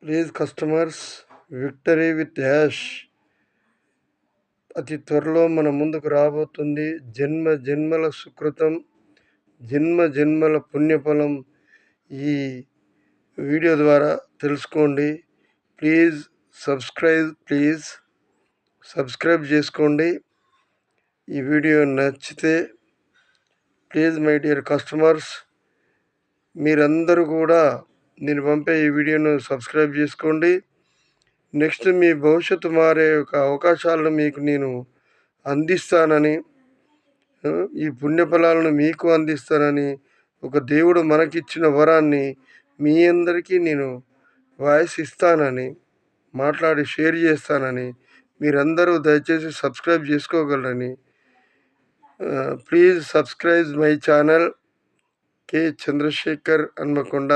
Please customers, victory with Yash అతి త్వరలో మన ముందుకు రాబోతుంది. జన్మ జన్మల సుకృతం, జన్మ జన్మల పుణ్యఫలం ఈ వీడియో ద్వారా తెలుసుకోండి. ప్లీజ్ సబ్స్క్రైబ్ చేసుకోండి. ఈ వీడియో నచ్చితే ప్లీజ్ మై డియర్ కస్టమర్స్, మీరందరూ కూడా నేను పంపే ఈ వీడియోను సబ్స్క్రైబ్ చేసుకోండి. నెక్స్ట్ మీ భవిష్యత్తు మారే యొక్క అవకాశాలను మీకు నేను అందిస్తానని, ఈ పుణ్యఫలాలను మీకు అందిస్తానని, ఒక దేవుడు మనకిచ్చిన వరాన్ని మీ అందరికీ నేను వాయిస్ ఇస్తానని, మాట్లాడి షేర్ చేస్తానని, మీరందరూ దయచేసి సబ్స్క్రైబ్ చేసుకోగలరని. Please subscribe my channel K Chandrashekar Hanamkonda.